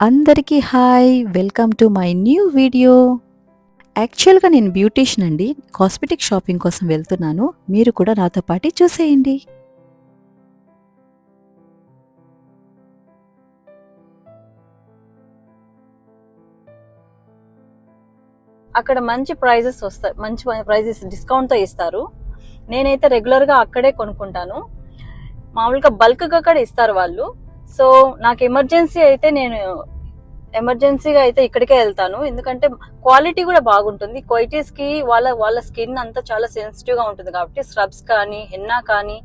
అందరికీ hi, welcome to my new video. యాక్చువల్గా నేను బ్యూటీషియన్ అండి. కాస్మెటిక్ షాపింగ్ కోసం వెళ్తున్నాను. మీరు కూడా నాతో పాటు చూసేయండి. అక్కడ మంచి ప్రైజెస్ వస్తాయి, మంచి ప్రైజెస్ డిస్కౌంట్తో ఇస్తారు. నేనైతే రెగ్యులర్గా అక్కడే కొనుక్కుంటాను. మామూలుగా బల్క్గా కూడా ఇస్తారు వాళ్ళు. సో నాకు ఎమర్జెన్సీగా అయితే ఇక్కడికే వెళ్తాను. ఎందుకంటే క్వాలిటీ కూడా బాగుంటుంది. క్వైటీస్ కి వాళ్ళ స్కిన్ అంతా చాలా సెన్సిటివ్ గా ఉంటుంది కాబట్టి స్క్రబ్స్ కానీ, హెన్నా కానీ,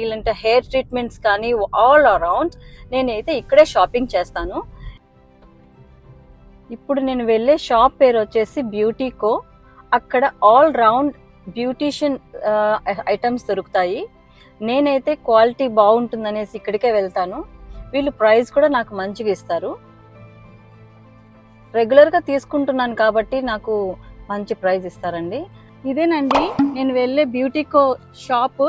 ఇలాంటి హెయిర్ ట్రీట్మెంట్స్ కానీ ఆల్ అరౌండ్ నేనైతే ఇక్కడే షాపింగ్ చేస్తాను. ఇప్పుడు నేను వెళ్ళే షాప్ పేరు వచ్చేసి బ్యూటీకో. అక్కడ ఆల్ రౌండ్ బ్యూటీషియన్ ఐటమ్స్ దొరుకుతాయి. నేనైతే క్వాలిటీ బాగుంటుందనేసి ఇక్కడికే వెళ్తాను. వీళ్ళు ప్రైస్ కూడా నాకు మంచిగా ఇస్తారు. రెగ్యులర్ గా తీసుకుంటున్నాను కాబట్టి నాకు మంచి ప్రైస్ ఇస్తారండి. ఇదేనండి నేను వెళ్ళే బ్యూటీకో షాప్.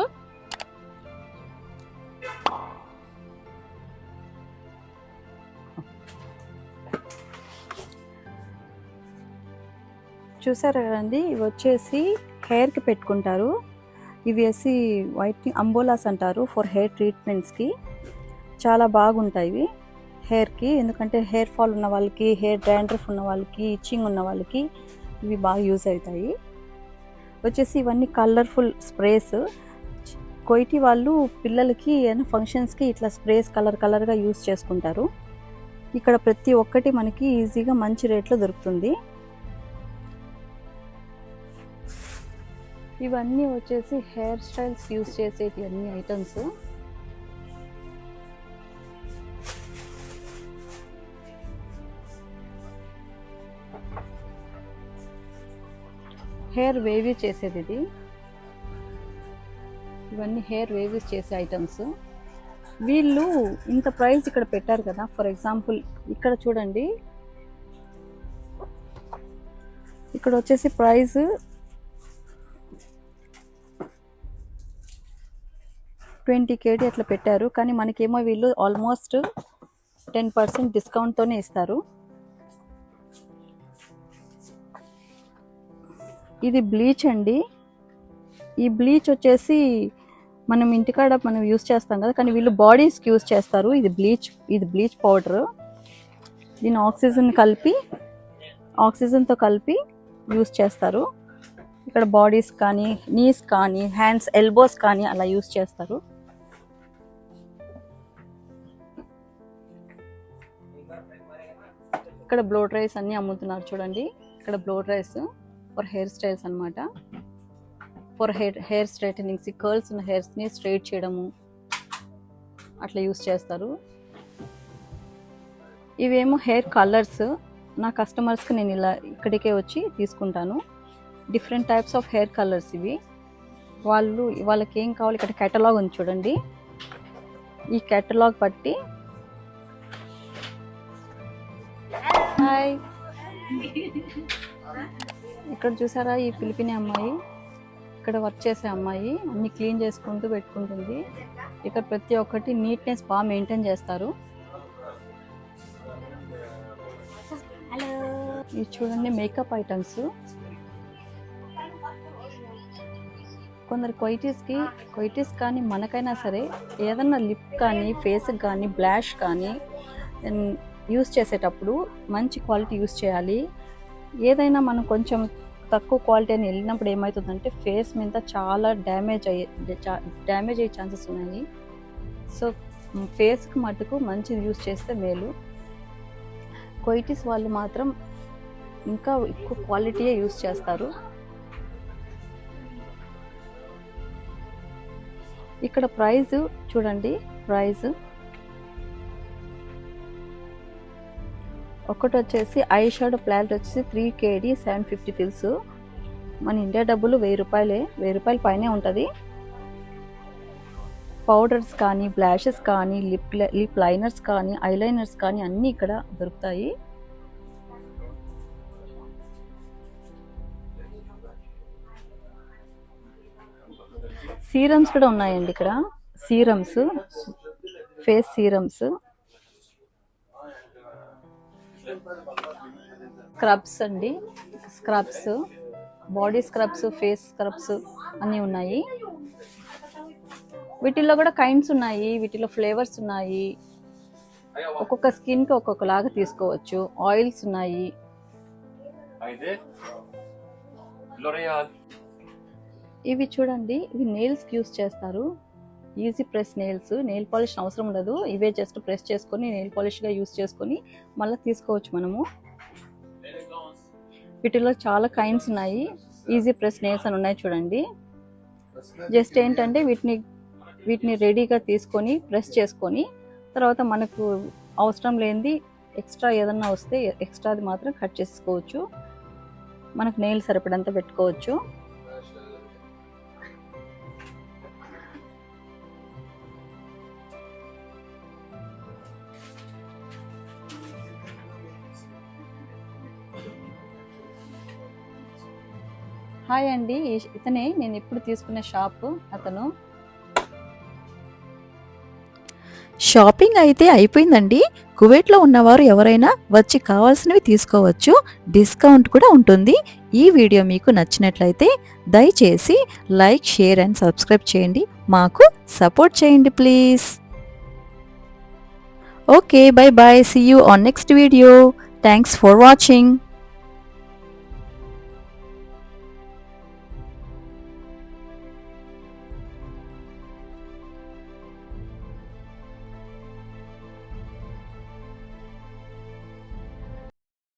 చూసారా కదండి, ఇవి వచ్చేసి హెయిర్ కి పెట్టుకుంటారు. ఇవి వేసి వైట్ అంబోలాస్ అంటారు ఫర్ హెయిర్ ట్రీట్మెంట్స్ కి. చాలా బాగుంటాయి హెయిర్కి. ఎందుకంటే హెయిర్ ఫాల్ ఉన్న వాళ్ళకి, హెయిర్ డాండ్రఫ్ ఉన్న వాళ్ళకి, ఇచ్చింగ్ ఉన్న వాళ్ళకి ఇవి బాగా యూజ్ అవుతాయి. వచ్చేసి ఇవన్నీ కలర్ఫుల్ స్ప్రేస్. కొయిటి వాళ్ళు పిల్లలకి ఏమైనా ఫంక్షన్స్కి ఇట్లా స్ప్రేస్ కలర్గా యూజ్ చేసుకుంటారు. ఇక్కడ ప్రతి ఒక్కటి మనకి ఈజీగా మంచి రేట్లో దొరుకుతుంది. ఇవన్నీ వచ్చేసి హెయిర్ స్టైల్స్ యూజ్ చేసేటి అన్ని ఐటమ్స్. హెయిర్ వేవీ చేసేది ఇది. ఇవన్నీ హెయిర్ వేవీస్ చేసే ఐటమ్స్. వీళ్ళు ఇంత ప్రైస్ ఇక్కడ పెట్టారు కదా. ఫర్ ఎగ్జాంపుల్ ఇక్కడ చూడండి, ఇక్కడ వచ్చేసి ప్రైస్ 20 kg అట్లా పెట్టారు. కానీ మనకేమో వీళ్ళు ఆల్మోస్ట్ 10% డిస్కౌంట్తోనే ఇస్తారు. ఇది బ్లీచ్ అండి. ఈ బ్లీచ్ వచ్చేసి మనం ఇంటికాడ మనం యూస్ చేస్తాం కదా, కానీ వీళ్ళు బాడీస్కి యూస్ చేస్తారు. ఇది బ్లీచ్ పౌడర్. దీన్ని ఆక్సిజన్తో కలిపి యూస్ చేస్తారు. ఇక్కడ బాడీస్ కానీ, నీస్ కానీ, హ్యాండ్స్, ఎల్బోస్ కానీ అలా యూస్ చేస్తారు. ఇక్కడ బ్లో డ్రైస్ అన్ని అమ్ముతున్నారు చూడండి. ఇక్కడ బ్లో డ్రైస్ ఫర్ హెయిర్ స్టైల్స్ అనమాట. ఫర్ హెయిర్ స్ట్రైటనింగ్స్, కర్ల్స్ ఉన్న హెయిర్స్ని స్ట్రైట్ చేయడము అట్లా యూస్ చేస్తారు. ఇవేమో హెయిర్ కలర్స్. నా కస్టమర్స్కి నేను ఇలా ఇక్కడికే వచ్చి తీసుకుంటాను. Different types of hair colours ఇవి. వాళ్ళకి ఏం కావాలి, ఇక్కడ కేటలాగ్ ఉంది చూడండి. ఈ కేటలాగ్ బట్టి హాయ్, ఇక్కడ చూసారా ఈ ఫిలిపినీ అమ్మాయి, ఇక్కడ వర్క్ చేసే అమ్మాయి అన్ని క్లీన్ చేసుకుంటూ పెట్టుకుంటుంది. ఇక్కడ ప్రతి ఒక్కటి నీట్నెస్ బాగా మెయింటైన్ చేస్తారు. ఇది చూడండి మేకప్ ఐటమ్స్. కొందరు కొయిటీస్ కానీ మనకైనా సరే ఏదన్నా లిప్ కానీ, ఫేస్కి కానీ, బ్లాష్ కానీ యూస్ చేసేటప్పుడు మంచి క్వాలిటీ యూస్ చేయాలి. ఏదైనా మనం కొంచెం తక్కువ క్వాలిటీ అని వెళ్ళినప్పుడు ఏమవుతుందంటే ఫేస్ మీద చాలా డ్యామేజ్ అయ్యే ఛాన్సెస్ ఉన్నాయి. సో ఫేస్కి మటుకు మంచిది యూస్ చేస్తే మేలు. కొయిటీస్ వాళ్ళు మాత్రం ఇంకా ఎక్కువ క్వాలిటీయే యూస్ చేస్తారు. ఇక్కడ ప్రైస్ చూడండి. ప్రైస్ ఒకటి వచ్చేసి ఐ షాడో ప్యాలెట్ వచ్చేసి 3 kg 750 ఫిల్స్. మన ఇండియా డబ్బులు 1000 రూపాయలే, 1000 రూపాయల పైనే ఉంటుంది. పౌడర్స్ కానీ, బ్లాషెస్ కానీ, లిప్ లైనర్స్ కానీ, ఐలైనర్స్ కానీ అన్నీ ఇక్కడ దొరుకుతాయి. సీరమ్స్ కూడా ఉన్నాయండి ఇక్కడ. సీరమ్స్, ఫేస్ సీరమ్స్, స్క్రబ్స్ అండి, scrubs, body scrubs, face scrubs అన్నీ ఉన్నాయి. వీటిల్లో కూడా కైండ్స్ ఉన్నాయి, వీటిలో ఫ్లేవర్స్ ఉన్నాయి. ఒక్కొక్క స్కిన్కి ఒక్కొక్కలాగా తీసుకోవచ్చు. ఆయిల్స్ ఉన్నాయి. ఇవి చూడండి, ఇవి నెయిల్స్కి యూస్ చేస్తారు. Easy press nails, nail polish అవసరం ఉండదు. ఇవే జస్ట్ ప్రెస్ చేసుకొని నెయిల్ పాలిష్గా యూస్ చేసుకొని మళ్ళీ తీసుకోవచ్చు మనము. వీటిలో చాలా కైండ్స్ ఉన్నాయి. ఈజీ ప్రెస్ నెయిల్స్ అని ఉన్నాయి చూడండి. జస్ట్ ఏంటంటే వీటిని రెడీగా తీసుకొని ప్రెస్ చేసుకొని తర్వాత మనకు అవసరం లేనిది ఎక్స్ట్రా ఏదన్నా వస్తే ఎక్స్ట్రాది మాత్రం కట్ చేసుకోవచ్చు. మనకు నెయిల్ సరిపడంత పెట్టుకోవచ్చు. హాయ్ అండి, ఇతనే నేను ఇప్పుడు తీసుకునే షాప్ అతను. షాపింగ్ అయితే అయిపోయిందండి. కువైట్లో ఉన్నవారు ఎవరైనా వచ్చి కావాల్సినవి తీసుకోవచ్చు. డిస్కౌంట్ కూడా ఉంటుంది. ఈ వీడియో మీకు నచ్చినట్లయితే దయచేసి లైక్, షేర్ అండ్ సబ్స్క్రైబ్ చేయండి. మాకు సపోర్ట్ చేయండి please. Okay, bye bye. See you on next video. Thanks for watching.